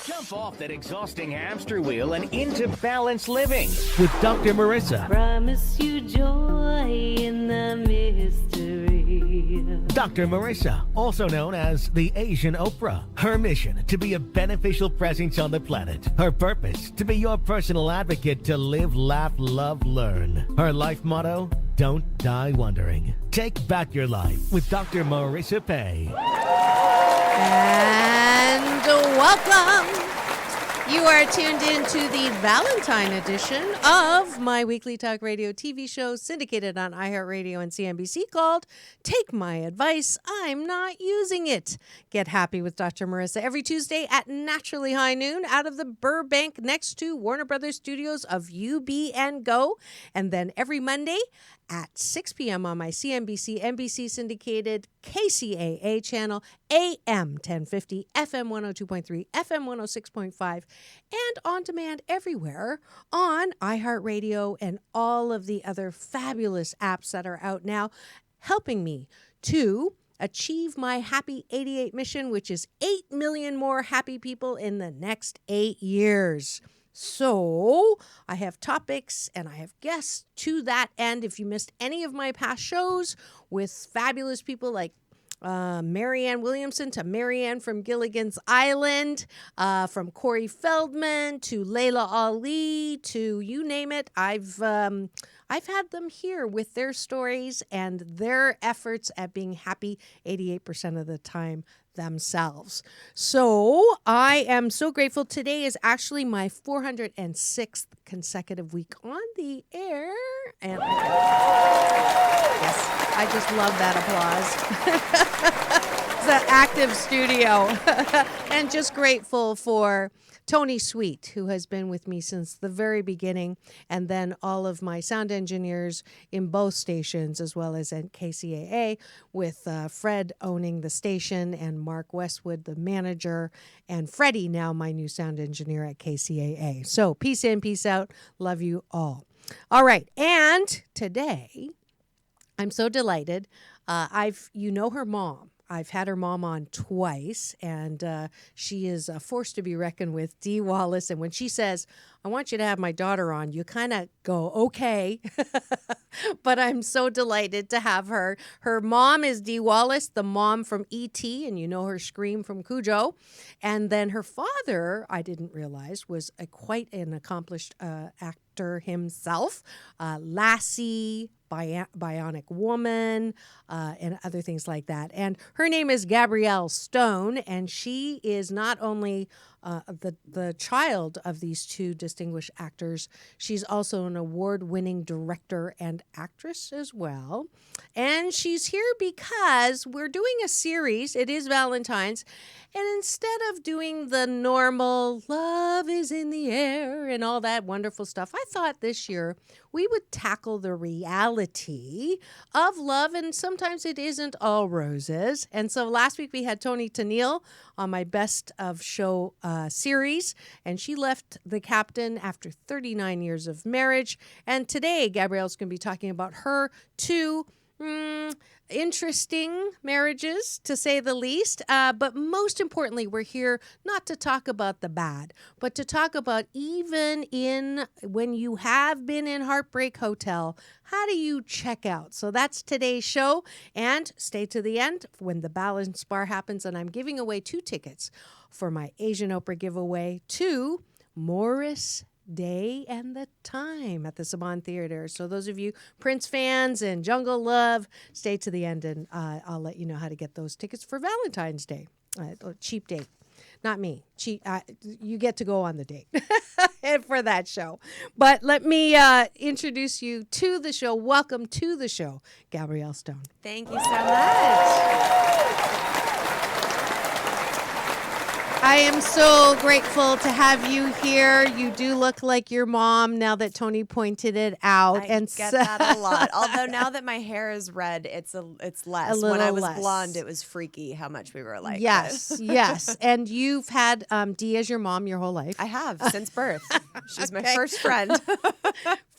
Jump off that exhausting hamster wheel and into balanced living with Dr. Marissa. Promise you joy in the mystery. Dr. Marissa, also known as the Asian Oprah. Her mission, to be a beneficial presence on the planet. Her purpose, to be your personal advocate to live, laugh, love, learn. Her life motto, don't die wondering. Take back your life with Dr. Marissa Pay. And welcome. You are tuned in to the Valentine edition of my weekly talk radio TV show syndicated on iHeartRadio and CNBC called Take My Advice, I'm Not Using It. Get happy with Dr. Marissa every Tuesday at naturally high noon out of the Burbank next to Warner Brothers Studios of UB and Go. And then every Monday at 6 p.m. on my CNBC, NBC syndicated KCAA channel, AM 1050, FM 102.3, FM 106.5, and on demand everywhere on iHeartRadio and all of the other fabulous apps that are out now, helping me to achieve my Happy 88 mission, which is 8 million more happy people in the next 8 years. So I have topics and I have guests to that end. If you missed any of my past shows with fabulous people like Marianne Williamson to Marianne from Gilligan's Island, from Corey Feldman to Layla Ali to you name it, I've had them here with their stories and their efforts at being happy 88% of the time themselves. So I am so grateful. Today is actually my 406th consecutive week on the air. And yes, I just love that applause. It's an active studio. And just grateful for Tony Sweet, who has been with me since the very beginning, and then all of my sound engineers in both stations, as well as at KCAA, with Fred owning the station and Mark Westwood, the manager, and Freddie, now my new sound engineer at KCAA. So peace in, peace out. Love you all. All right. And today, I'm so delighted. You know her mom. I've had her mom on twice, and she is a force to be reckoned with, Dee Wallace. And when she says, I want you to have my daughter on, you kind of go, okay. But I'm so delighted to have her. Her mom is Dee Wallace, the mom from E.T., and you know her scream from CUGO. And then her father, I didn't realize, was quite an accomplished actor himself. Lassie, Bionic Woman, and other things like that. And her name is Gabrielle Stone, and she is not only the child of these two distinguished actors, she's also an award-winning director and actress as well. And she's here because we're doing a series. It is Valentine's. And instead of doing the normal love is in the air and all that wonderful stuff, I thought this year we would tackle the reality of love. And sometimes it isn't all roses. And so last week we had Toni Tennille on my Best of Show series. And she left the captain after 39 years of marriage. And today Gabrielle's going to be talking about her two interesting marriages, to say the least. But most importantly, we're here not to talk about the bad, but to talk about even when you have been in Heartbreak Hotel, how do you check out? So that's today's show. And stay to the end when the Balance Bar happens. And I'm giving away 2 tickets for my Asian Oprah giveaway to Morris Day and the Time at the Saban Theater. So those of you Prince fans and Jungle Love, stay to the end and I'll let you know how to get those tickets for Valentine's Day. Cheap date. Not me. You get to go on the date for that show. But let me introduce you to the show. Welcome to the show, Gabrielle Stone. Thank you so much. I am so grateful to have you here. You do look like your mom now that Tony pointed it out. I get that a lot. Although now that my hair is red, it's less. When I was blonde, it was freaky how much we were alike. Yes, yes. And you've had Dee as your mom your whole life. I have, since birth. She's my first friend.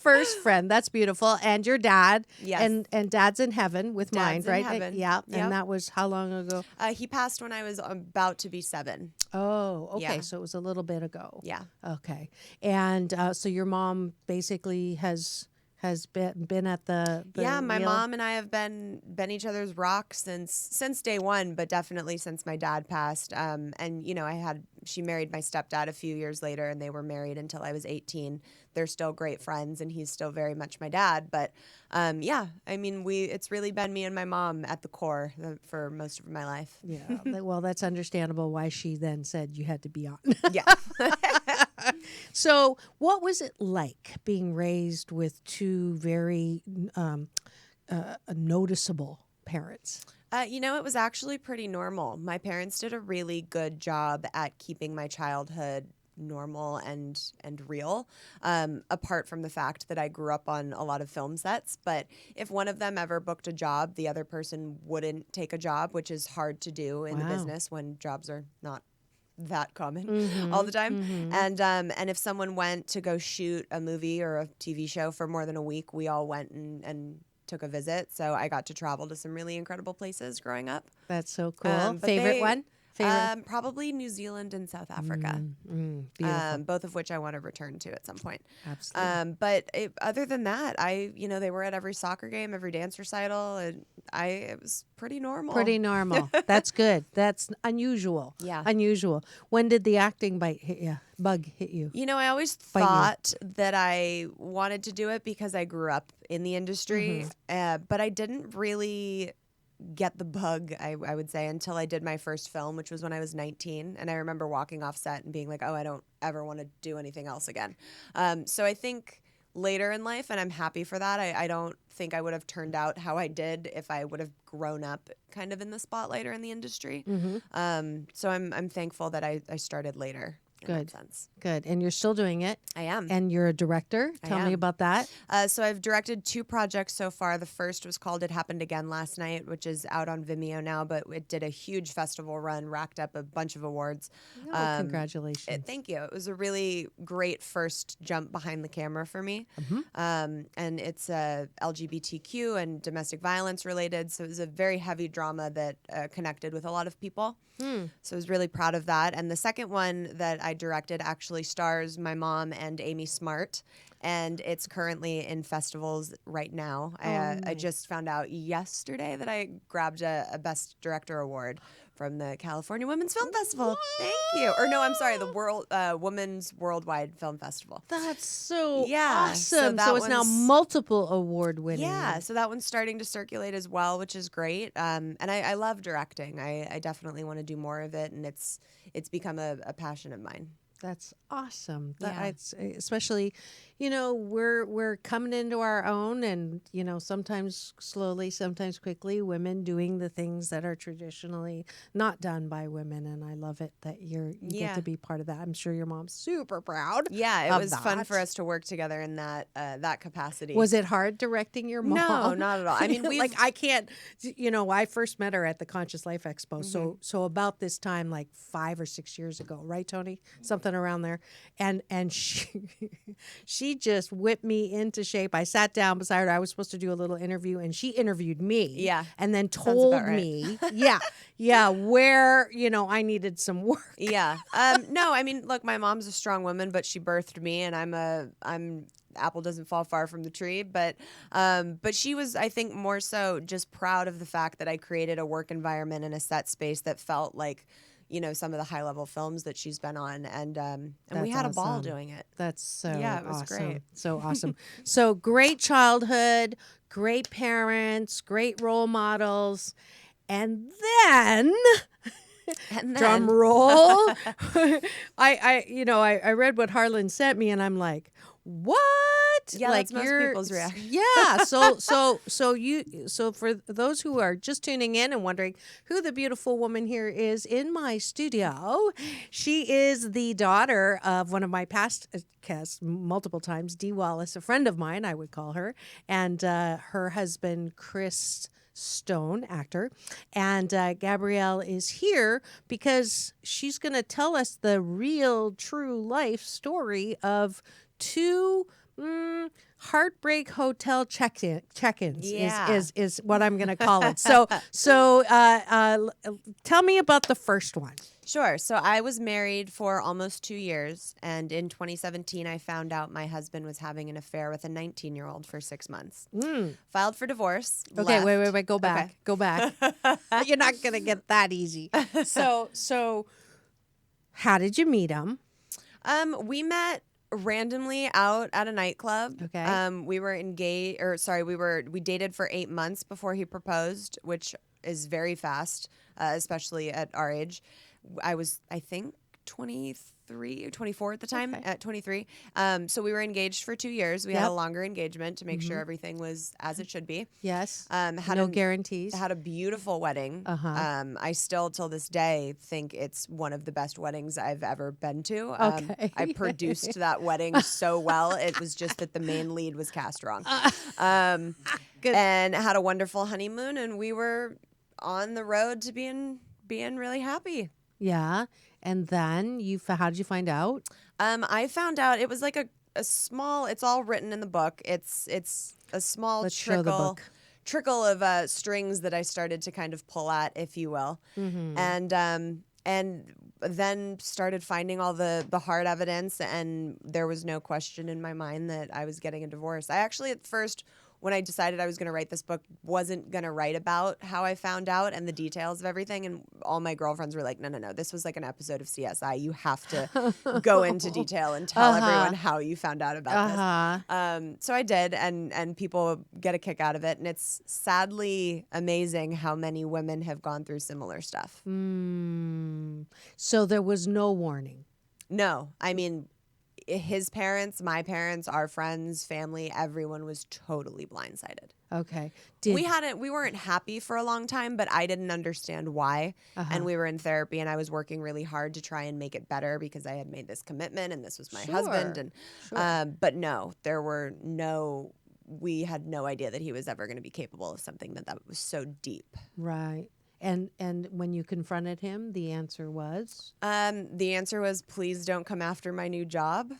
first friend. That's beautiful. And your dad. Yes. And dad's in heaven with mine, Dad's in right? heaven. Yeah. Yep. And that was how long ago? He passed when I was about to be 7. Oh, okay. Yeah. So it was a little bit ago. Yeah. Okay. And so your mom basically has been at the yeah, my wheel? mom and I have been each other's rock since day one, but definitely since my dad passed. And she married my stepdad a few years later, and they were married until I was 18. They're still great friends, and he's still very much my dad. But it's really been me and my mom at the core for most of my life. Yeah. Well, that's understandable why she then said you had to be on. Yeah. So, what was it like being raised with two very noticeable parents? It was actually pretty normal. My parents did a really good job at keeping my childhood normal and real, apart from the fact that I grew up on a lot of film sets. But if one of them ever booked a job, the other person wouldn't take a job, which is hard to do in the business when jobs are not that common all the time. And if someone went to go shoot a movie or a TV show for more than a week, we all went and took a visit. So I got to travel to some really incredible places growing up. That's so cool. Favorite one? Probably New Zealand and South Africa, Beautiful. both of which I want to return to at some point. Absolutely. Other than that, they were at every soccer game, every dance recital, and it was pretty normal. Pretty normal. That's good. That's unusual. Yeah. Unusual. When did the acting bug hit you? I always thought that I wanted to do it because I grew up in the industry, but I didn't really get the bug, I would say, until I did my first film, which was when I was 19. And I remember walking off set and being like, oh, I don't ever want to do anything else again. So I think later in life, and I'm happy for that, I don't think I would have turned out how I did if I would have grown up kind of in the spotlight or in the industry. So I'm thankful that I started later. In that sense. Good. And you're still doing it. I am. And you're a director. Tell me about that. So I've directed 2 projects so far. The first was called It Happened Again Last Night, which is out on Vimeo now, but it did a huge festival run, racked up a bunch of awards. Congratulations. Thank you. It was a really great first jump behind the camera for me. And it's LGBTQ and domestic violence related, so it was a very heavy drama that connected with a lot of people. So I was really proud of that. And the second one that I directed actually stars my mom and Amy Smart, and it's currently in festivals right now. I just found out yesterday that I grabbed a Best Director award from the California Women's Film Festival. What? Thank you. Or no, I'm sorry, the Women's Worldwide Film Festival. That's so awesome. So it's now multiple award winning. Yeah, so that one's starting to circulate as well, which is great. And I love directing. I definitely want to do more of it, and it's become a passion of mine. That's awesome. Yeah. It's especially, we're coming into our own, and sometimes slowly, sometimes quickly, women doing the things that are traditionally not done by women, and I love it that you get to be part of that. I'm sure your mom's super proud. Yeah, it was fun for us to work together in that capacity. Was it hard directing your mom? No, not at all. I mean, I can't. I first met her at the Conscious Life Expo, so about this time, like 5 or 6 years ago, right, Tony? Something around there, and she just whipped me into shape. I sat down beside her. I was supposed to do a little interview, and she interviewed me. Yeah, and then told me, where I needed some work. Yeah. No, I mean, look, my mom's a strong woman, but she birthed me, and I'm apple doesn't fall far from the tree, but she was, I think, more so just proud of the fact that I created a work environment and a set space that felt like some of the high level films that she's been on, and we had a ball doing it. That's so it was awesome. great. So awesome. So great childhood, great parents, great role models, and then drum roll. I read what Harlan sent me, and I'm like, what? Yeah, like that's most people's reaction. Yeah. So for those who are just tuning in and wondering who the beautiful woman here is in my studio, she is the daughter of one of my past guests multiple times, Dee Wallace, a friend of mine, I would call her, and her husband, Chris Stone, actor. And Gabrielle is here because she's going to tell us the real, true life story of 2 Heartbreak hotel check-ins Yeah. is what I'm going to call it. So tell me about the first one. Sure. So I was married for almost 2 years, and in 2017, I found out my husband was having an affair with a 19-year-old for 6 months. Filed for divorce. Okay, left. wait. Go back. Okay. Go back. You're not going to get that easy. So how did you meet him? We met randomly out at a nightclub. Okay. We were engaged, we dated for 8 months before he proposed, which is very fast, especially at our age. I was, I think, 23 or 24 at the time, at 23. So we were engaged for 2 years. We had a longer engagement to make sure everything was as it should be. Yes. Had No guarantees. Had a beautiful wedding. I still, till this day, think it's one of the best weddings I've ever been to. Okay. I produced that wedding so well. It was just that the main lead was cast wrong. Good. And had a wonderful honeymoon, and we were on the road to being really happy. Yeah. And then how did you find out? I found out it was like a small. It's all written in the book. It's a small Let's show the book. trickle of strings that I started to kind of pull at, if you will, and then started finding all the hard evidence, and there was no question in my mind that I was getting a divorce. I actually at first, when I decided I was going to write this book, wasn't going to write about how I found out and the details of everything. And all my girlfriends were like, no. This was like an episode of CSI. You have to go into detail and tell everyone how you found out about this. So I did, and people get a kick out of it. And it's sadly amazing how many women have gone through similar stuff. So there was no warning. No, I mean, his parents, my parents, our friends, family, everyone was totally blindsided. Okay. We weren't happy for a long time, but I didn't understand why. And we were in therapy, and I was working really hard to try and make it better because I had made this commitment, and this was my husband. And but no, we had no idea that he was ever going to be capable of something that was so deep. Right. And when you confronted him, the answer was? The answer was, please don't come after my new job.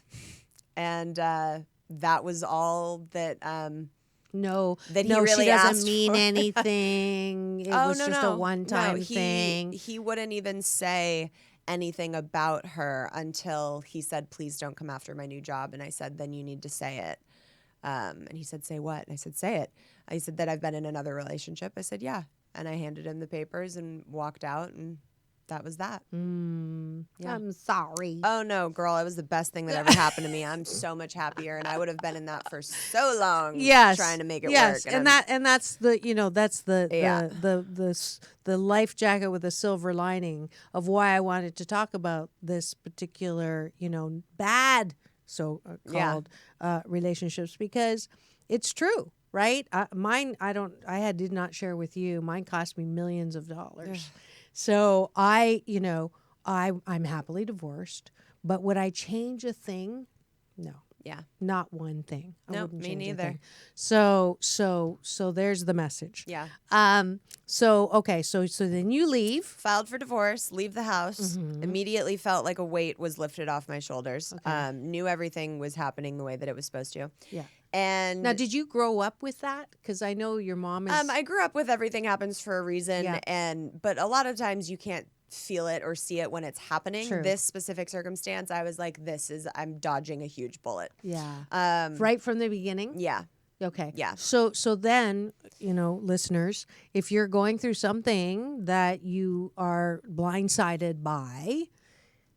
And that was all that No, that he no, really she doesn't asked mean for. anything. It was just a one-time thing. He wouldn't even say anything about her until he said, please don't come after my new job. And I said, then you need to say it. And he said, say what? And I said, say it. I said that I've been in another relationship. I said, yeah. And I handed him the papers and walked out, and that was that. Yeah. I'm sorry. Oh no, girl! It was the best thing that ever happened to me. I'm so much happier, and I would have been in that for so long. Yes, trying to make it yes, work. and that's the the life jacket with a silver lining of why I wanted to talk about this particular bad called relationships, because it's true. Right? Mine, did not share with you. Mine cost me millions of dollars. So I'm happily divorced. But would I change a thing? No. Yeah. Not one thing. I Nope, wouldn't me change a neither. thing. So there's the message. Yeah. So then you leave. Filed for divorce, leave the house, immediately felt like a weight was lifted off my shoulders. Knew everything was happening the way that it was supposed to. Yeah. And Now, did you grow up with that? Because I know your mom is. I grew up with everything happens for a reason, Yeah. but a lot of times you can't feel it or see it when it's happening. True. This specific circumstance, I was like, I'm dodging a huge bullet. Yeah. Right from the beginning. Yeah. Okay. Yeah. So then, listeners, if you're going through something that you are blindsided by,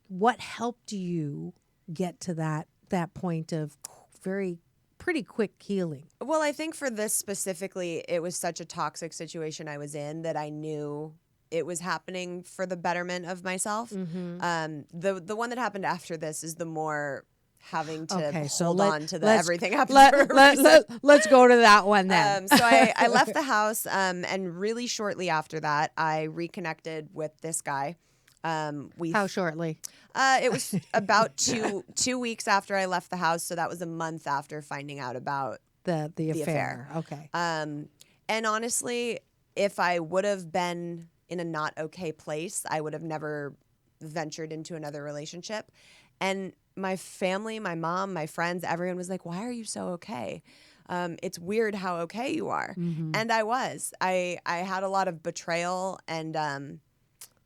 what helped you get to that point of pretty quick healing? Well, I think for this specifically, it was such a toxic situation I was in that I knew it was happening for the betterment of myself. The one that happened after this is the more having to hold on to the everything happened for a reason. Let's go to that one then. So I left the house, and really shortly after that, I reconnected with this guy. How shortly? It was about two weeks after I left the house, so that was a month after finding out about The affair. Okay. And honestly, if I would have been in a not okay place, I would have never ventured into another relationship. And my family, my mom, my friends, everyone was like, why are you so okay? It's weird how okay you are. And I was. I had a lot of betrayal and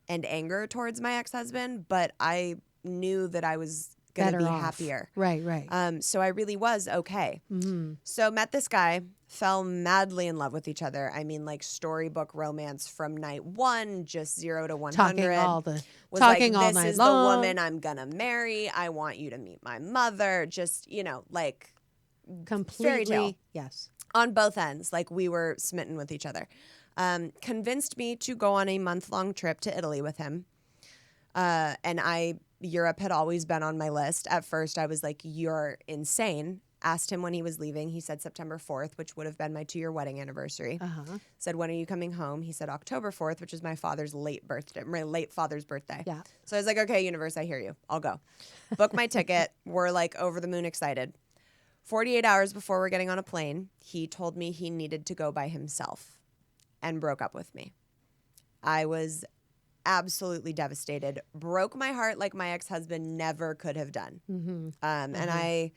anger towards my ex-husband, but I knew that I was going to Better be off. happier. Right. So I really was okay. So met this guy, fell madly in love with each other. I mean, like storybook romance from night one, just 0 to 100. Was talking like, all this night is long. the woman I'm going to marry. I want you to meet my mother. Just, like Completely. fairy tale. Yes. On both ends, like we were smitten with each other. Convinced me to go on a month-long trip to Italy with him. And Europe had always been on my list. At first, I was like, you're insane. Asked him when he was leaving. He said September 4th, which would have been my 2-year wedding anniversary. Said, when are you coming home? He said October 4th, which is my father's late father's birthday. Yeah. So I was like, okay, universe, I hear you. I'll go. Book my ticket. We're like over the moon excited. 48 hours before we're getting on a plane, he told me he needed to go by himself and broke up with me. I was absolutely devastated. Broke my heart like my ex-husband never could have done. And I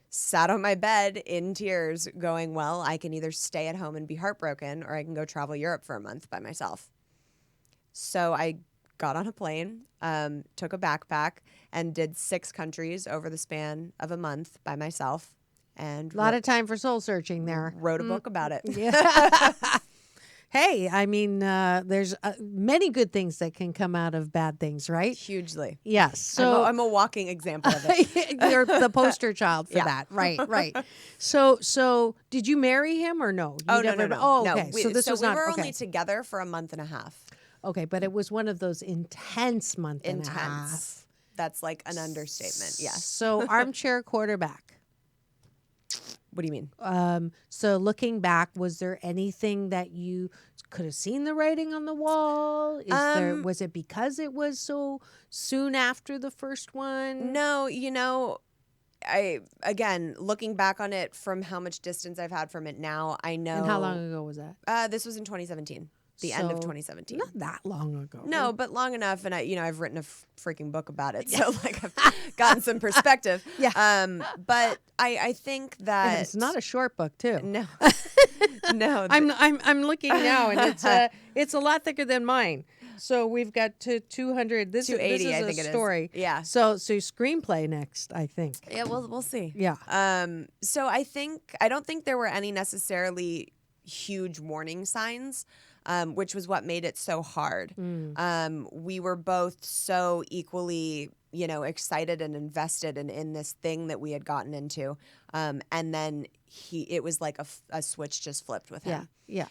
sat on my bed in tears going, well, I can either stay at home and be heartbroken or I can go travel Europe for a month by myself. So I got on a plane, took a backpack, and did 6 countries over the span of a month by myself. And A lot of time for soul searching there. wrote a book about it. Yeah. Hey, I mean, there's many good things that can come out of bad things, right? Hugely. Yes. So I'm a walking example of it. you're the poster child for Yeah. that. Right. So did you marry him or no? You No. Oh, okay. No, so this was we not were okay. only together for a month and a half. Okay, but it was one of those intense month and a half. Intense. That's like an understatement. Yes. So armchair quarterback. What do you mean? So looking back, was there anything that you could have seen the writing on the wall? Was it because it was so soon after the first one? No, again, looking back on it from how much distance I've had from it now, I know. And how long ago was that? This was in 2017. The end of So, 2017. Not that long ago. No, but long enough, and I've written a freaking book about it, so like I've gotten some perspective. Yeah. But I think that And it's not a short book, too. no, no. I'm looking now, and it's a lot thicker than mine. So we've got to 200. This 280, is I a think it is. story. Yeah. So screenplay next, I think. Yeah, we'll see. Yeah. So I don't think there were any necessarily huge warning signs. Which was what made it so hard. We were both so equally, excited and invested in this thing that we had gotten into. And then it was like a switch just flipped with him. Yeah.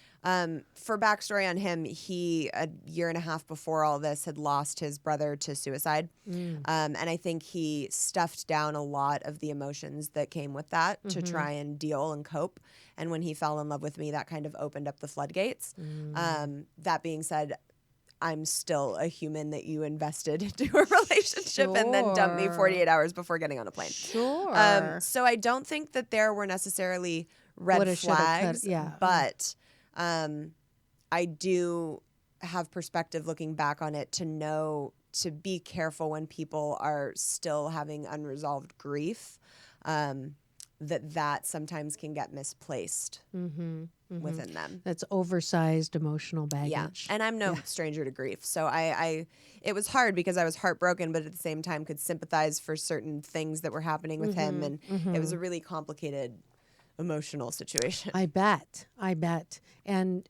For backstory on him, he, a year and a half before all this, had lost his brother to suicide. And I think he stuffed down a lot of the emotions that came with that to try and deal and cope. And when he fell in love with me, that kind of opened up the floodgates. That being said, I'm still a human that you invested into a relationship and then dumped me 48 hours before getting on a plane. Sure. So I don't think that there were necessarily red Woulda, shoulda, flags, coulda, yeah. but I do have perspective looking back on it to know to be careful when people are still having unresolved grief, that sometimes can get misplaced within them. That's oversized emotional baggage. Yeah, and I'm no stranger to grief, so it was hard because I was heartbroken, but at the same time could sympathize for certain things that were happening with him, and it was a really complicated emotional situation. I bet. And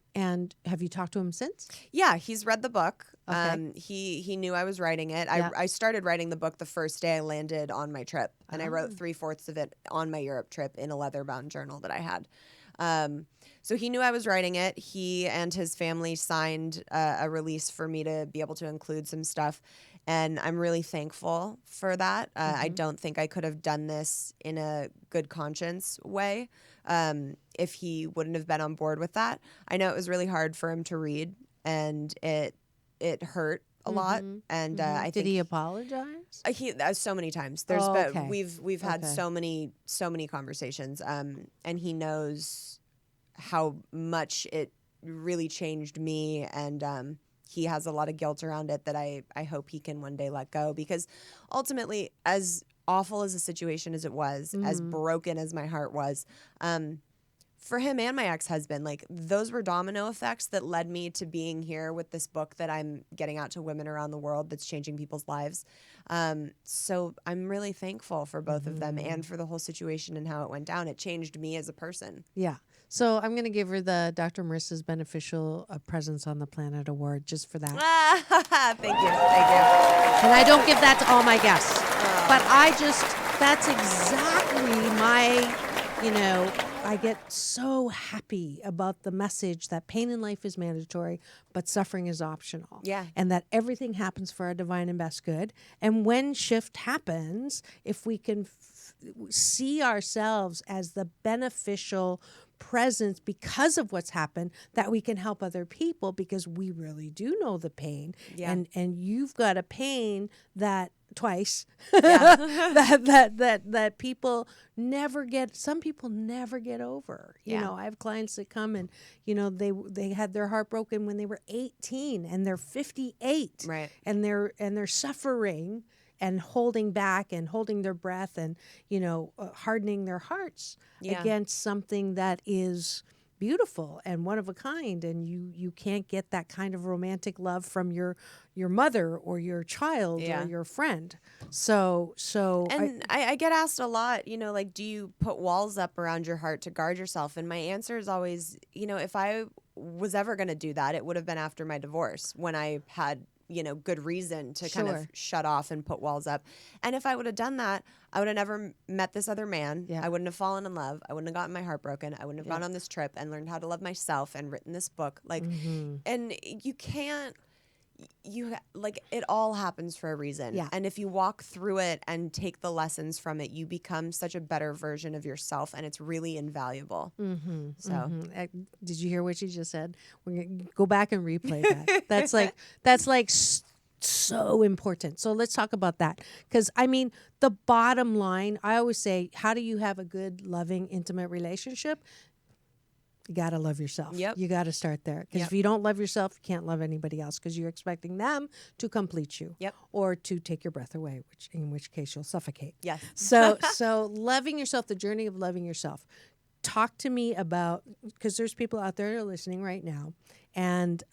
have you talked to him since? Yeah, he's read the book. Okay. He knew I was writing it. Yeah. I started writing the book the first day I landed on my trip, and I wrote 3/4 of it on my Europe trip in a leather-bound journal that I had. So he knew I was writing it. He and his family signed a release for me to be able to include some stuff, and I'm really thankful for that. I don't think I could have done this in a good conscience way if he wouldn't have been on board with that. I know it was really hard for him to read, and it hurt a lot. And I think Did he apologize? he so many times. We've had so many conversations, and he knows how much it really changed me, and he has a lot of guilt around it that I hope he can one day let go, because ultimately, as awful as the situation as it was, as broken as my heart was, for him and my ex-husband, like, those were domino effects that led me to being here with this book that I'm getting out to women around the world that's changing people's lives. So I'm really thankful for both of them and for the whole situation and how it went down. It changed me as a person. Yeah. So I'm going to give her the Dr. Marissa's Beneficial Presence on the Planet Award just for that. Thank you. Thank you. And I don't give that to all my guests. But that's exactly my, I get so happy about the message that pain in life is mandatory, but suffering is optional. Yeah. And that everything happens for our divine and best good. And when shift happens, if we can see ourselves as the beneficial presence because of what's happened, that we can help other people, because we really do know the pain. Yeah. And you've got a pain that twice Yeah. that people never get, some people never get over. Yeah. I have clients that come and they had their heart broken when they were 18 and they're 58. Right. And they're suffering and holding back and holding their breath and hardening their hearts against something that is beautiful and one of a kind, and you can't get that kind of romantic love from your mother or your child or your friend. So and I get asked a lot, like, do you put walls up around your heart to guard yourself? And my answer is always, if I was ever going to do that, it would have been after my divorce, when I had good reason to kind of shut off and put walls up. And if I would have done that, I would have never met this other man. Yeah. I wouldn't have fallen in love. I wouldn't have gotten my heart broken. I wouldn't have gone on this trip and learned how to love myself and written this book. Like, and you can't, it all happens for a reason. Yeah. And if you walk through it and take the lessons from it, you become such a better version of yourself, and it's really invaluable. So did you hear what she just said? We're gonna go back and replay that. that's like so important. So let's talk about that, because the bottom line, I always say, how do you have a good, loving, intimate relationship? You got to love yourself. Yep. You got to start there. Because if you don't love yourself, you can't love anybody else, because you're expecting them to complete you. Yep. Or to take your breath away, in which case you'll suffocate. Yes. So loving yourself, the journey of loving yourself. Talk to me about, because there's people out there that are listening right now, and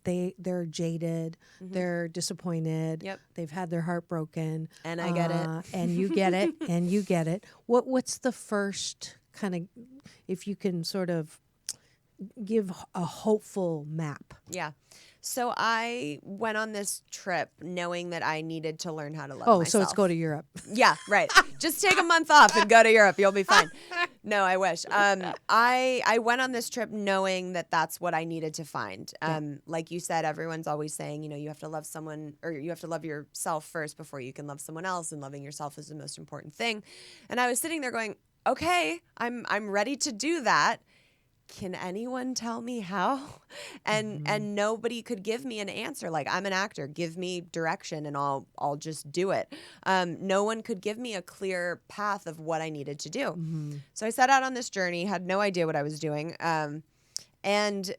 they're jaded, they're disappointed, they've had their heart broken. And I get it. And you get it, and you get it. What's the first kind of, if you can sort of give a hopeful map? Yeah. So I went on this trip knowing that I needed to learn how to love myself. So it's go to Europe. Yeah, right. Just take a month off and go to Europe. You'll be fine. No, I wish. I went on this trip knowing that that's what I needed to find. Like you said, everyone's always saying, you have to love someone, or you have to love yourself first before you can love someone else, and loving yourself is the most important thing. And I was sitting there going, okay, I'm ready to do that. Can anyone tell me how? And nobody could give me an answer. Like, I'm an actor, give me direction and I'll just do it. No one could give me a clear path of what I needed to do. So I set out on this journey, had no idea what I was doing. And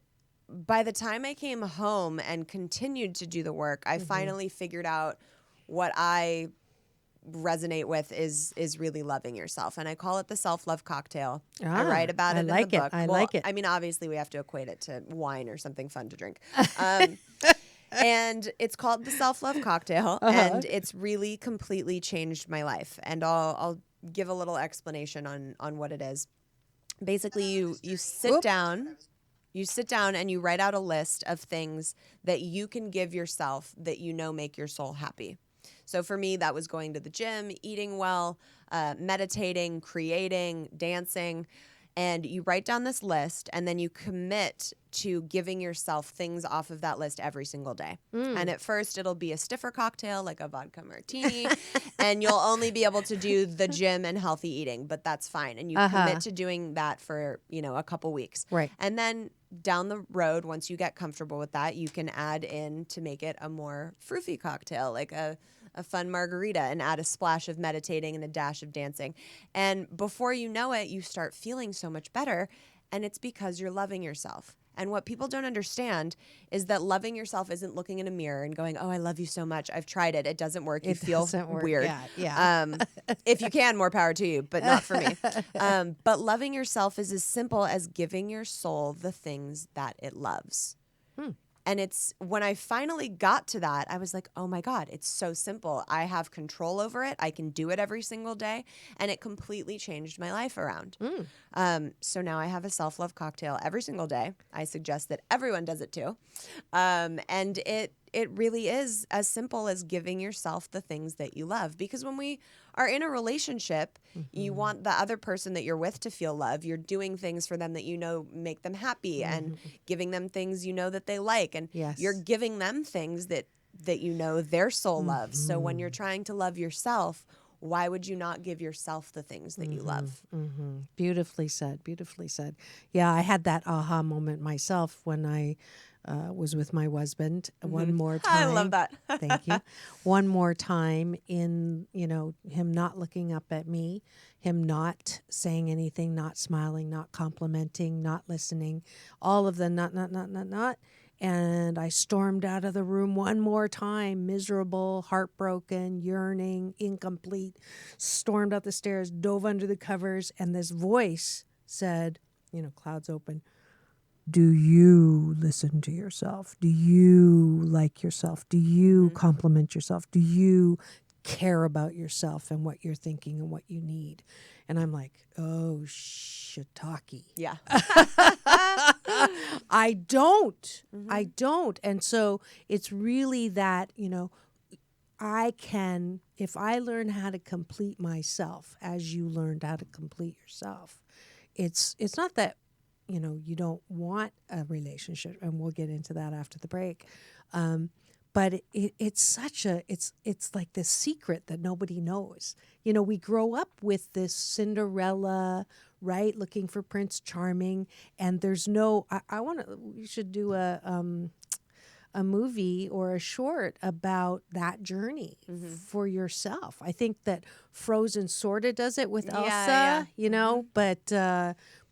by the time I came home and continued to do the work, I finally figured out what I resonate with is really loving yourself, and I call it the self-love cocktail. I write about it in the book. I like it. I mean, obviously we have to equate it to wine or something fun to drink. And it's called the self-love cocktail, and it's really completely changed my life. And I'll give a little explanation on what it is. Basically, you sit down. You sit down and you write out a list of things that you can give yourself that make your soul happy. So for me, that was going to the gym, eating well, meditating, creating, dancing. And you write down this list, and then you commit to giving yourself things off of that list every single day. And at first, it'll be a stiffer cocktail, like a vodka martini, and you'll only be able to do the gym and healthy eating, but that's fine. And you commit to doing that for, a couple weeks. Right. And then down the road, once you get comfortable with that, you can add in to make it a more fruity cocktail, like a fun margarita, and add a splash of meditating and a dash of dancing. And before you know it, you start feeling so much better. And it's because you're loving yourself. And what people don't understand is that loving yourself isn't looking in a mirror and going, oh, I love you so much. I've tried it. It doesn't work. You feel weird. Yeah. If you can, more power to you, but not for me. But loving yourself is as simple as giving your soul the things that it loves. And it's when I finally got to that, I was like, oh my God, it's so simple. I have control over it. I can do it every single day. And it completely changed my life around. So now I have a self-love cocktail every single day. I suggest that everyone does it too. And it really is as simple as giving yourself the things that you love. Because when we are in a relationship, you want the other person that you're with to feel love. You're doing things for them that you know make them happy and giving them things you know that they like. And you're giving them things that you know their soul loves. So when you're trying to love yourself, why would you not give yourself the things that you love? Beautifully said. Beautifully said. Yeah, I had that aha moment myself when I was with my husband one more time. I love that. Thank you. One more time in, him not looking up at me, him not saying anything, not smiling, not complimenting, not listening, all of the not. And I stormed out of the room one more time, miserable, heartbroken, yearning, incomplete, stormed up the stairs, dove under the covers, and this voice said, clouds open, do you listen to yourself? Do you like yourself? Do you compliment yourself? Do you care about yourself and what you're thinking and what you need? And I'm like, oh, shiitake. Yeah. I don't. I don't. And so it's really that, I can, if I learn how to complete myself as you learned how to complete yourself, it's not that, you don't want a relationship, and we'll get into that after the break. But it's like this secret that nobody knows. We grow up with this Cinderella, right? Looking for Prince Charming. And there's no, we should do a movie or a short about that journey for yourself. I think that Frozen sort of does it with Elsa,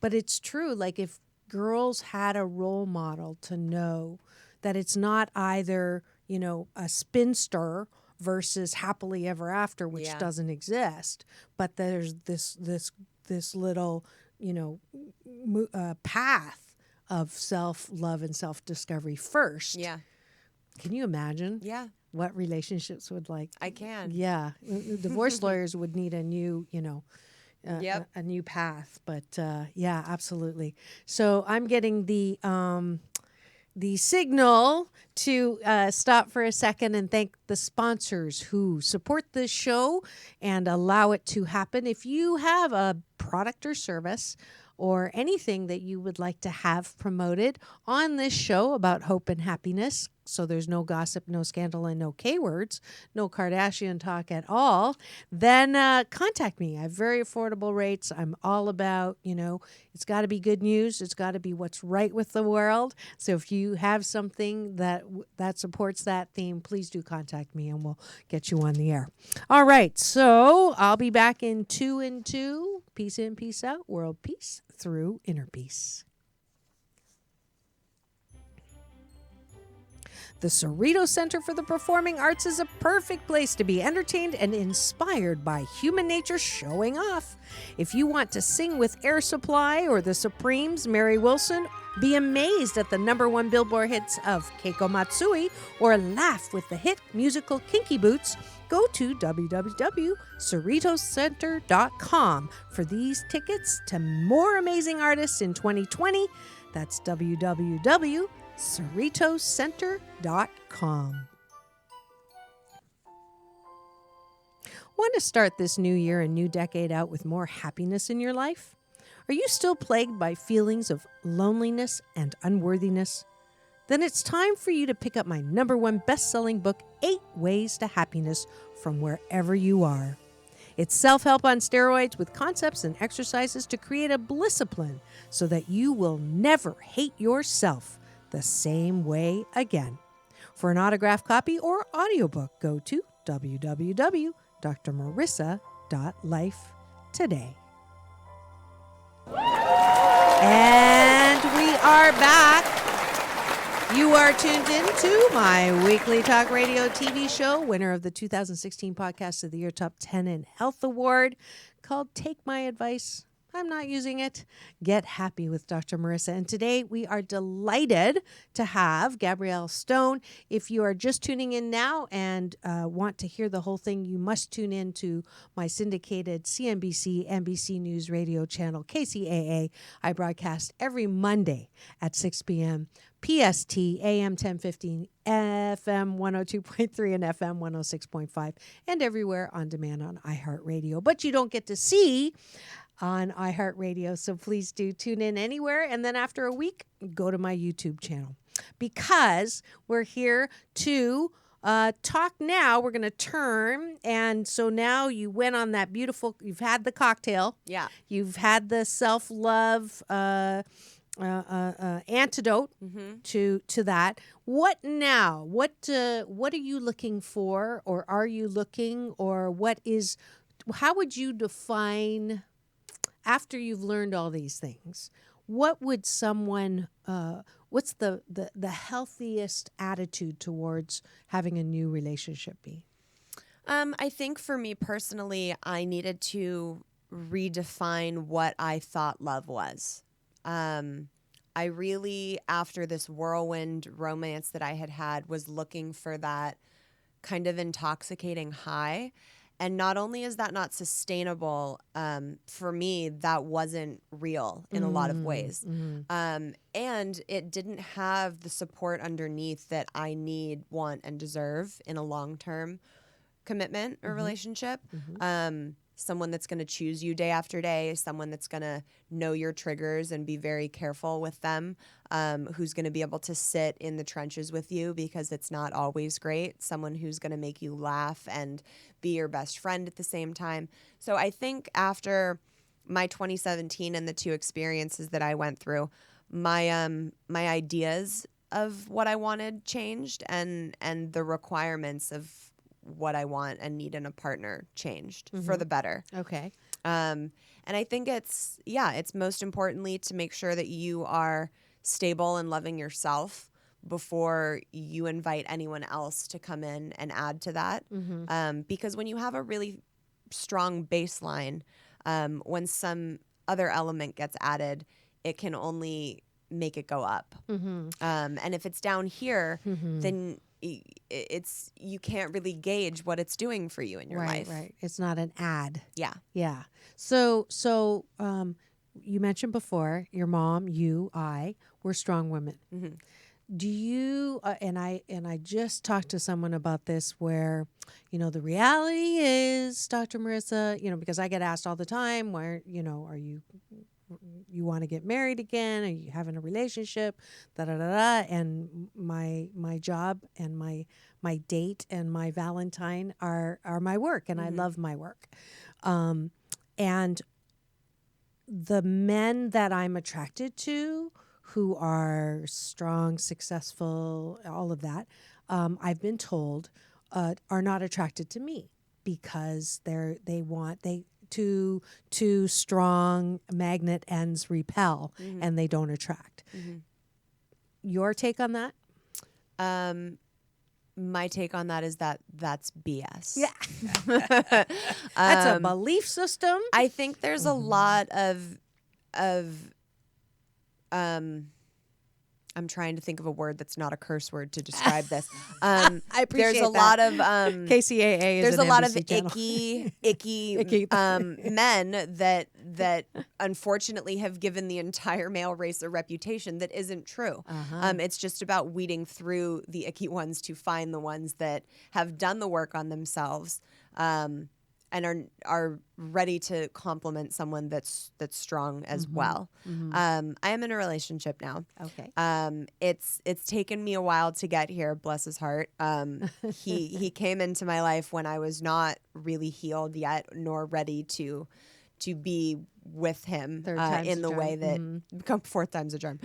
but it's true. Like if girls had a role model to know that it's not either, a spinster versus happily ever after, which doesn't exist, but there's this little, path of self-love and self-discovery first. Yeah. Can you imagine? Yeah. What relationships would like? I can. Yeah. Divorce lawyers would need a new, a new path. But yeah, absolutely. So I'm getting the signal to stop for a second and thank the sponsors who support this show and allow it to happen. If you have a product or service or anything that you would like to have promoted on this show about hope and happiness, so there's no gossip, no scandal, and no K-words, no Kardashian talk at all, then contact me. I have very affordable rates. I'm all about, it's got to be good news. It's got to be what's right with the world. So if you have something that supports that theme, please do contact me and we'll get you on the air. All right, so I'll be back in 2 and 2. Peace in, peace out, world peace through inner peace. The Cerritos Center for the Performing Arts is a perfect place to be entertained and inspired by human nature showing off. If you want to sing with Air Supply or the Supremes, Mary Wilson, be amazed at the #1 Billboard hits of Keiko Matsui, or laugh with the hit musical Kinky Boots, go to www.cerritoscenter.com for these tickets to more amazing artists in 2020. That's www.cerritoscenter.com. Want to start this new year and new decade out with more happiness in your life? Are you still plagued by feelings of loneliness and unworthiness? Then it's time for you to pick up my #1 best-selling book, 8 Ways to Happiness, from wherever you are. It's self-help on steroids with concepts and exercises to create a blissipline so that you will never hate yourself the same way again. For an autographed copy or audiobook, go to www.drmarissa.life today. And we are back. You are tuned in to my weekly talk radio TV show, winner of the 2016 Podcast of the Year Top 10 in Health Award, called Take My Advice. I'm not using it. Get Happy with Dr. Marissa. And today we are delighted to have Gabrielle Stone. If you are just tuning in now and want to hear the whole thing, you must tune in to my syndicated CNBC, NBC News radio channel, KCAA. I broadcast every Monday at 6 p.m. PST, AM 1015, FM 102.3, and FM 106.5, and everywhere on demand on iHeartRadio. But you don't get to see on iHeartRadio, so please do tune in anywhere. And then after a week, go to my YouTube channel, because we're here to talk now. We're going to turn. And so now you went on that beautiful, you've had the cocktail. Yeah. You've had the self-love antidote to that. What now? What are you looking for, or are you looking, or how would you define, after you've learned all these things, what would someone, what's the healthiest attitude towards having a new relationship be? I think for me personally, I needed to redefine what I thought love was. I really, after this whirlwind romance that I had, was looking for that kind of intoxicating high. And not only is that not sustainable, for me, that wasn't real in a lot of ways. And it didn't have the support underneath that I need, want, and deserve in a long-term commitment or relationship. Someone that's going to choose you day after day, someone that's going to know your triggers and be very careful with them, who's going to be able to sit in the trenches with you because it's not always great, someone who's going to make you laugh and be your best friend at the same time. So I think after my 2017 and the two experiences that I went through, my ideas of what I wanted changed, and the requirements of what I want and need in a partner changed for the better. Okay. And I think it's most importantly to make sure that you are stable and loving yourself before you invite anyone else to come in and add to that. Because when you have a really strong baseline, when some other element gets added, it can only make it go up. And if it's down here, then you can't really gauge what it's doing for you in your life. Right. It's not an ad. Yeah. So you mentioned before your mom, I were strong women. Do you and I just talked to someone about this, where the reality is, Dr. Marissa, because I get asked all the time, where are you want to get married again? Are you having a relationship? And my job and my date and my Valentine are my work, and I love my work. And the men that I'm attracted to, who are strong, successful, all of that, I've been told, are not attracted to me because two strong magnet ends repel, and they don't attract. Your take on that? My take on that is that's BS. Yeah. That's a belief system. I think there's a lot of I'm trying to think of a word that's not a curse word to describe this. I appreciate there's a that. lot of KCAA is there's an a lot NBC of channel. icky men that unfortunately have given the entire male race a reputation that isn't true. It's just about weeding through the icky ones to find the ones that have done the work on themselves, and are ready to compliment someone that's strong as well. I am in a relationship now. Okay. It's taken me a while to get here, bless his heart. He came into my life when I was not really healed yet, nor ready to be with him in the way that fourth time's a charm.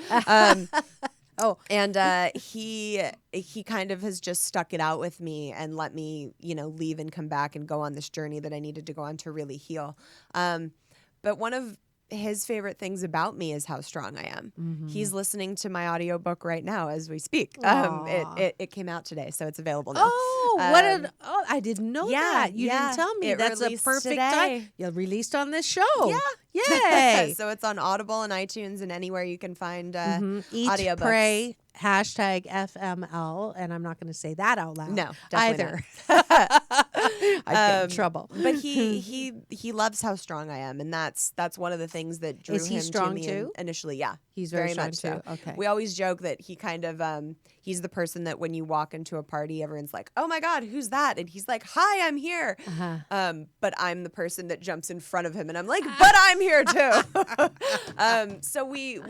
And he kind of has just stuck it out with me and let me, leave and come back and go on this journey that I needed to go on to really heal. But one of his favorite things about me is how strong I am. Mm-hmm. He's listening to my audiobook right now as we speak. Aw. It came out today, so it's available now. I didn't know yeah, that. You yeah. didn't tell me. It That's a released perfect today. time. You released on this show. Yeah. Yay. So it's on Audible and iTunes and anywhere you can find Eat, audiobooks. pray, hashtag FML, and I'm not going to say that out loud. No, definitely either. I'd get in trouble. But he loves how strong I am, and that's one of the things that drew Is he him strong to me too? Initially. Yeah, He's very strong much so. too. Okay. We always joke that he kind of he's the person that when you walk into a party, everyone's like, "Oh my God, who's that?" And he's like, "Hi, I'm here." But I'm the person that jumps in front of him, and I'm like, "But I'm here too." So we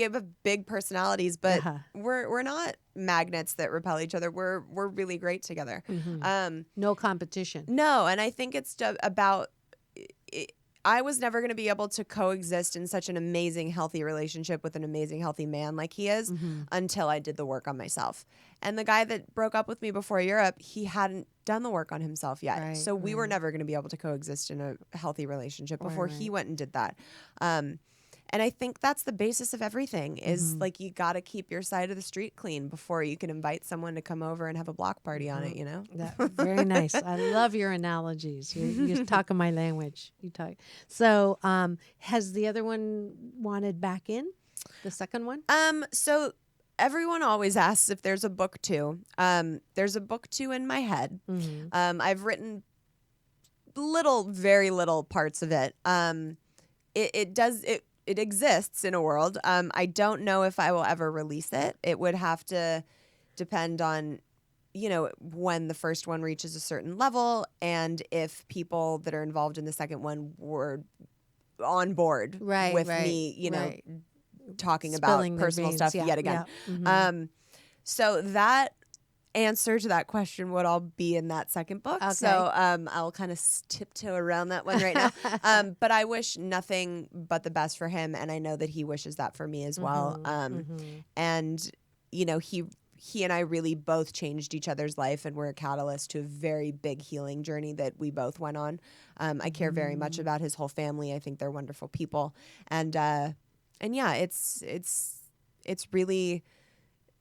have a big personalities, but we're not magnets that repel each other. We're really great together. No competition. No, and I think it's about. I was never going to be able to coexist in such an amazing, healthy relationship with an amazing, healthy man like he is until I did the work on myself. And the guy that broke up with me before Europe, he hadn't done the work on himself yet. Right, so we were never going to be able to coexist in a healthy relationship before he went and did that. And I think that's the basis of everything is like you got to keep your side of the street clean before you can invite someone to come over and have a block party on it, you know? Very nice. I love your analogies. You're talking my language. You talk. So has the other one wanted back in? The second one? So everyone always asks if there's a book two. There's a book two in my head. I've written very little parts of it. It exists in a world. I don't know if I will ever release it. It would have to depend on, when the first one reaches a certain level and if people that are involved in the second one were on board with me, talking Spilling about their personal beans, stuff yeah, yet again. yeah. So that answer to that question would all be in that second book. Okay. So I'll kind of tiptoe around that one right now. But I wish nothing but the best for him, and I know that he wishes that for me as well. And he and I really both changed each other's life and were a catalyst to a very big healing journey that we both went on. I care very much about his whole family. I think they're wonderful people, and yeah, it's really.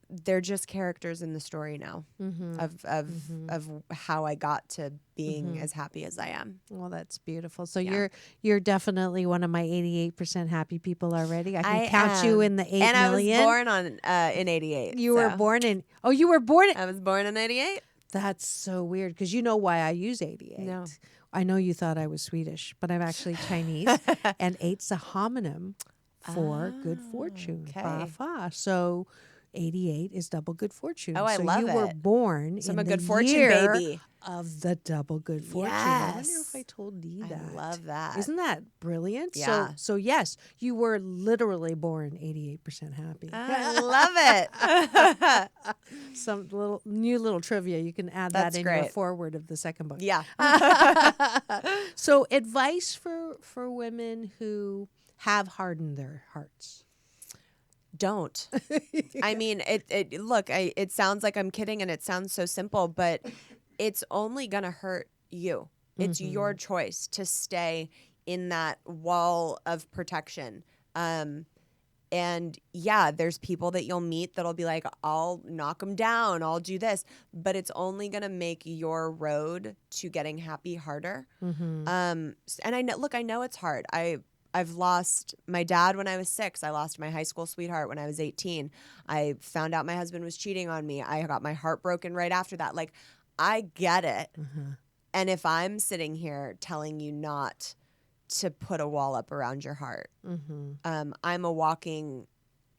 They're just characters in the story now of how I got to being as happy as I am. Well, that's beautiful. So you're definitely one of my 88% happy people already. I can count you in the 8 and million. I was born in 88. You were born in. Oh, you were born. I was born in 88. That's so weird because you know why I use 88. No. I know you thought I was Swedish, but I'm actually Chinese, and 8's a homonym for good fortune. Okay. Ba-fa. So 88 is double good fortune. Oh, I so love you it. were born So in I'm a the good fortune year baby. Of the double good fortune. I wonder Yes. if I told Dee that. I love that. Isn't that brilliant? Yeah. So yes, you were literally born 88% happy. I love it. Some new little trivia. You can add that That's in your great. forward of the second book. Yeah. So advice for women who have hardened their hearts. Don't. I mean, it sounds like I'm kidding and it sounds so simple, but it's only going to hurt you. It's your choice to stay in that wall of protection. And yeah, there's people that you'll meet that'll be like, I'll knock them down, I'll do this, but it's only going to make your road to getting happy harder. And I know it's hard. I've lost my dad when I was 6. I lost my high school sweetheart when I was 18. I found out my husband was cheating on me. I got my heart broken right after that. Like, I get it. And if I'm sitting here telling you not to put a wall up around your heart, I'm a walking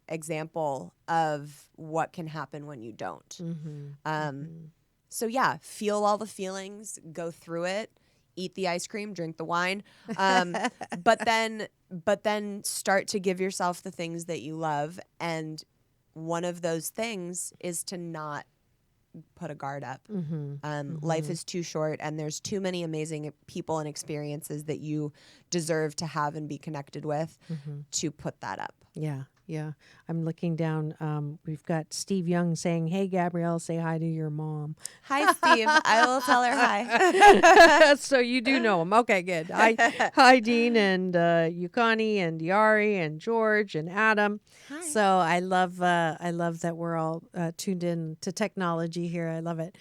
example of what can happen when you don't. So yeah, feel all the feelings, go through it. Eat the ice cream, drink the wine, but then start to give yourself the things that you love. And one of those things is to not put a guard up. Life is too short, and there's too many amazing people and experiences that you deserve to have and be connected with to put that up. Yeah. Yeah. I'm looking down. We've got Steve Young saying, "Hey, Gabrielle, say hi to your mom." Hi, Steve. I will tell her hi. So you do know him. Okay, good. Hi, Dean and Yukani and Yari and George and Adam. Hi. So I love that we're all tuned in to technology here. I love it.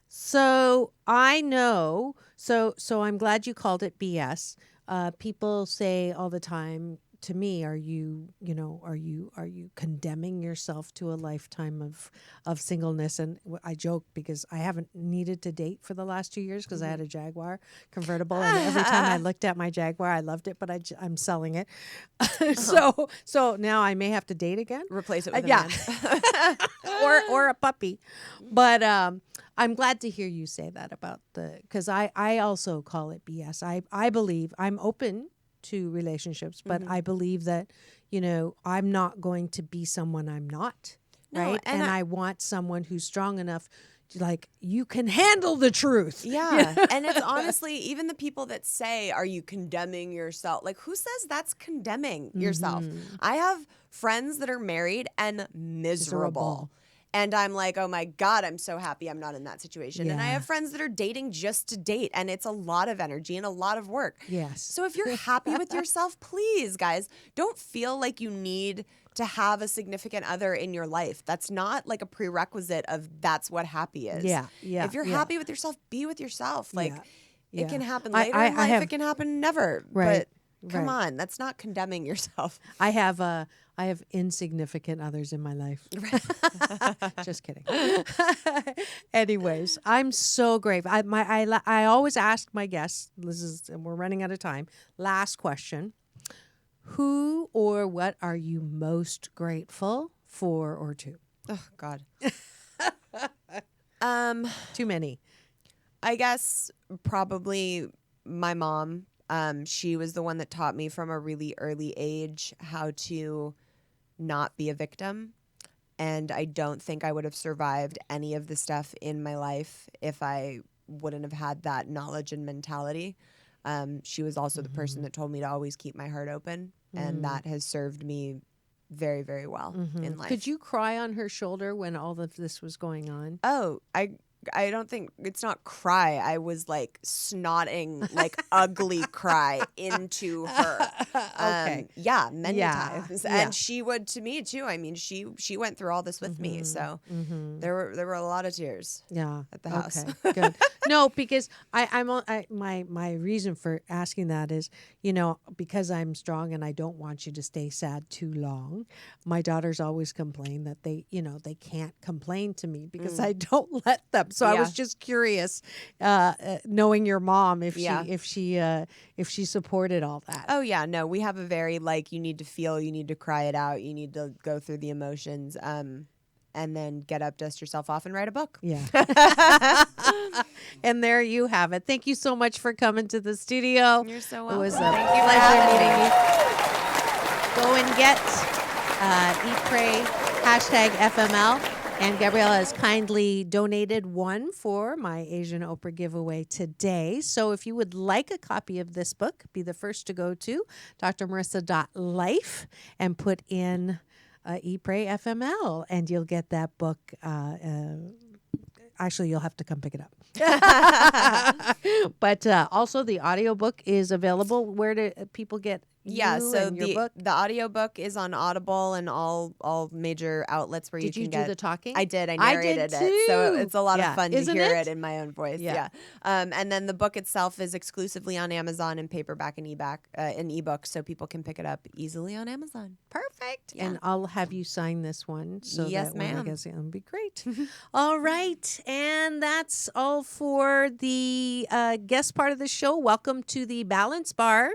So I know. So I'm glad you called it BS. People say all the time to me, are you condemning yourself to a lifetime of singleness? And I joke because I haven't needed to date for the last 2 years because I had a Jaguar convertible, and every time I looked at my Jaguar, I loved it, but I'm selling it. So now I may have to date again. Replace it with a Yeah. man. or a puppy. But I'm glad to hear you say that about because I also call it BS. I believe I'm open to relationships, but I believe that, I'm not going to be someone I'm not. No, Right. and I want someone who's strong enough to, like, you can handle the truth. Yeah. And it's honestly, even the people that say, are you condemning yourself? Like, who says that's condemning yourself? I have friends that are married and miserable. And I'm like, oh my God, I'm so happy I'm not in that situation. And I Yeah. have friends that are dating just to date, and it's a lot of energy and a lot of work. Yes. So if you're happy with yourself, please, guys, don't feel like you need to have a significant other in your life. That's not like a prerequisite of that's what happy is. Yeah, yeah, If you're yeah. happy with yourself, be with yourself. Like, Yeah. it can happen I- later I in life. have- It can happen never. Right, But come right. on, that's not condemning yourself. I have insignificant others in my life. Just kidding. Anyways, I'm so grateful. I always ask my guests. And we're running out of time. Last question: who or what are you most grateful for or to? Oh God. Too many. I guess probably my mom. She was the one that taught me from a really early age how to not be a victim. And I don't think I would have survived any of the stuff in my life if I wouldn't have had that knowledge and mentality. She was also the person that told me to always keep my heart open. And that has served me very, very well in life. Could you cry on her shoulder when all of this was going on? Oh, I don't think it's not cry. I was like snotting, like ugly cry into her. Okay. Yeah, many Yeah, times, yeah. and she would to me too. I mean, she went through all this with me, so there were a lot of tears. Yeah. At the house. Okay. Good. No, because my reason for asking that is, because I'm strong and I don't want you to stay sad too long. My daughters always complain that they can't complain to me because I don't let them. So I Yeah. was just curious, knowing your mom, if Yeah. she supported all that. Oh yeah, no, we have a very you need to feel, you need to cry it out, you need to go through the emotions, and then get up, dust yourself off, and write a book. Yeah. And there you have it. Thank you so much for coming to the studio. You're so It was a welcome. Thank you for pleasure having meeting me. you. Go and get Eat Pray #FML. And Gabrielle has kindly donated one for my Asian Oprah giveaway today. So if you would like a copy of this book, be the first to go to drmarissa.life and put in Eat Pray FML, and you'll get that book. Actually, you'll have to come pick it up. But also the audiobook is available. Where do people get Yeah, you so and your book? the audiobook is on Audible and all major outlets where Did you you can do get. the talking? I did. I I did narrated it, so too. it's a lot Yeah. of fun to Isn't hear it? it in my own voice. Yeah. Yeah. And then the book itself is exclusively on Amazon in paperback and ebook, so people can pick it up easily on Amazon. Perfect. Yeah. And I'll have you sign this one. So Yes, that when I ma'am. guess it'll be great. All right. And that's all for the guest part of the show. Welcome to the Balance Bar.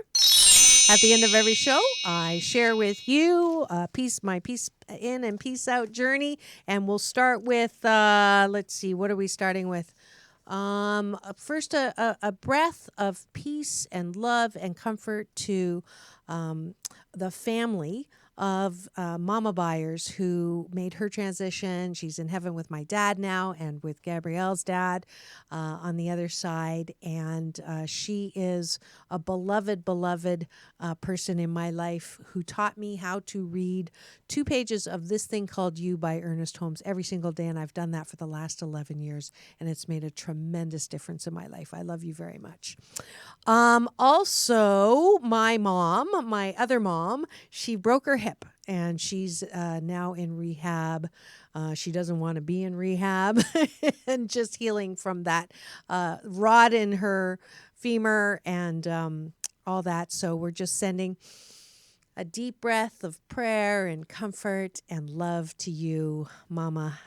At the end of every show, I share with you my peace in and peace out journey. And we'll start with, let's see, what are we starting with? First, a breath of peace and love and comfort to the family of mama buyers who made her transition. She's in heaven with my dad now and with Gabrielle's dad on the other side. And she is a beloved person in my life who taught me how to read 2 pages of This Thing Called You by Ernest Holmes every single day. And I've done that for the last 11 years. And it's made a tremendous difference in my life. I love you very much. Also, my mom, my other mom, she broke her hip and she's now in rehab. She doesn't want to be in rehab and just healing from that rod in her femur and all that. So we're just sending a deep breath of prayer and comfort and love to you, Mama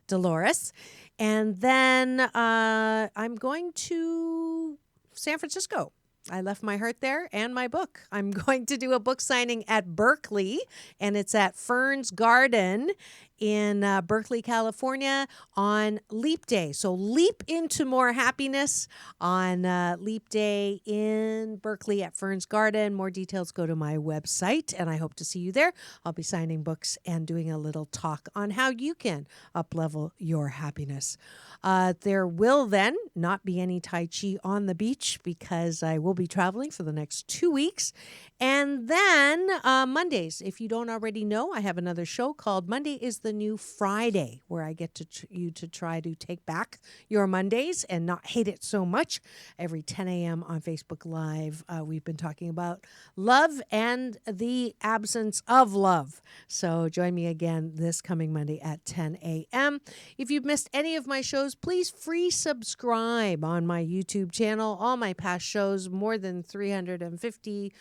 Dolores. And then I'm going to San Francisco. I left my heart there and my book. I'm going to do a book signing at Berkeley, and it's at Fern's Garden in Berkeley, California on Leap Day. So leap into more happiness on Leap Day in Berkeley at Fern's Garden. More details, go to my website, and I hope to see you there. I'll be signing books and doing a little talk on how you can up-level your happiness. There will then not be any Tai Chi on the beach because I will be traveling for the next 2 weeks. And then Mondays, if you don't already know, I have another show called Monday is the New Friday, where I get you to try to take back your Mondays and not hate it so much. Every 10 a.m. on Facebook Live, we've been talking about love and the absence of love. So join me again this coming Monday at 10 a.m. If you've missed any of my shows, please free subscribe on my YouTube channel. All my past shows, more than 350,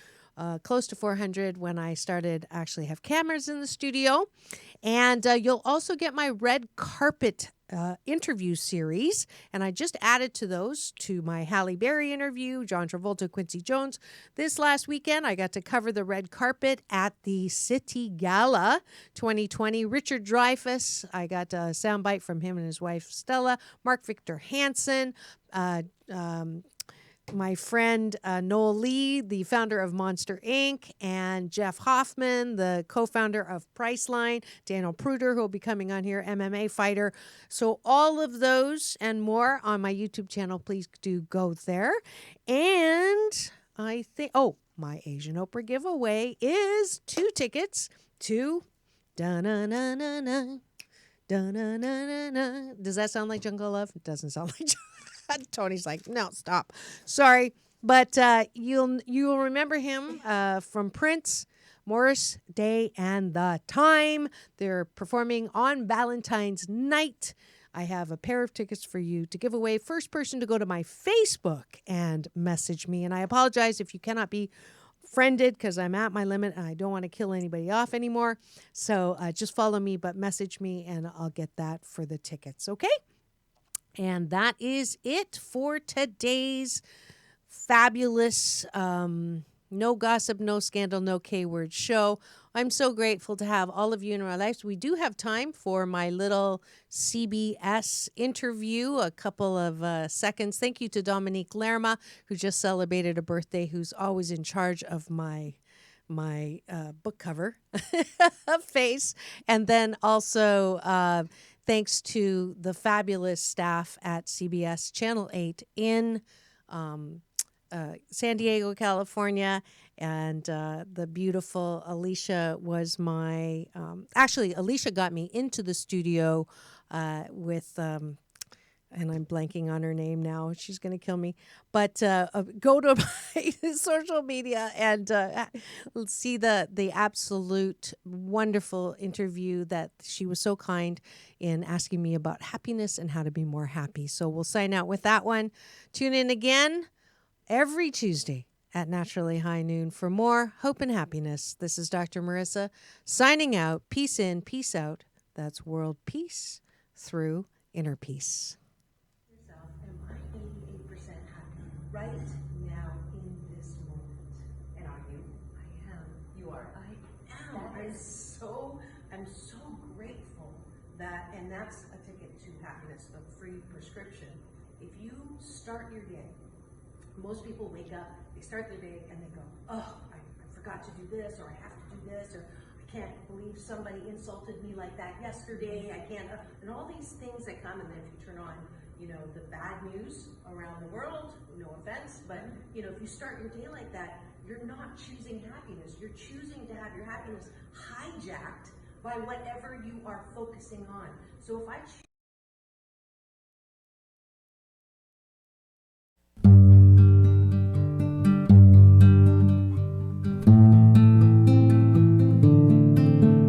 close to 400 when I started actually have cameras in the studio. And you'll also get my red carpet interview series. And I just added to those to my Halle Berry interview, John Travolta, Quincy Jones. This last weekend, I got to cover the red carpet at the City Gala 2020. Richard Dreyfuss, I got a soundbite from him and his wife, Stella. Mark Victor Hansen, my friend Noel Lee, the founder of Monster Inc., and Jeff Hoffman, the co-founder of Priceline, Daniel Pruder, who will be coming on here, MMA fighter. So all of those and more on my YouTube channel. Please do go there. And I think, my Asian Oprah giveaway is 2 tickets to Da-na-na-na-na. Da-na-na-na-na. Does that sound like Jungle Love? It doesn't sound like Jungle. Tony's like, no, stop. Sorry. But you'll remember him from Prince, Morris Day and the Time. They're performing on Valentine's night. I have a pair of tickets for you to give away. First person to go to my Facebook and message me. And I apologize if you cannot be friended because I'm at my limit and I don't want to kill anybody off anymore. So just follow me, but message me and I'll get that for the tickets. Okay? And that is it for today's fabulous, no gossip, no scandal, no K-word show. I'm so grateful to have all of you in our lives. We do have time for my little CBS interview, a couple of seconds. Thank you to Dominique Lerma, who just celebrated a birthday, who's always in charge of my book cover face. And then also thanks to the fabulous staff at CBS Channel 8 in San Diego, California. And the beautiful Alicia was my... actually, Alicia got me into the studio with... and I'm blanking on her name now. She's going to kill me. But go to my social media and see the absolute wonderful interview that she was so kind in asking me about happiness and how to be more happy. So we'll sign out with that one. Tune in again every Tuesday at Naturally High Noon for more hope and happiness. This is Dr. Marissa signing out. Peace in, peace out. That's world peace through inner peace. Right now in this moment. And are you? I am. You are. I am. I'm so grateful that, and that's a ticket to happiness, a free prescription. If you start your day, most people wake up, they start their day and they go, oh, I forgot to do this, or I have to do this, or I can't believe somebody insulted me like that yesterday. I can't, and all these things that come, and then if you turn on, you know, the bad news around the world, no offense, but you know, if you start your day like that, you're not choosing happiness. You're choosing to have your happiness hijacked by whatever you are focusing on. So if I choose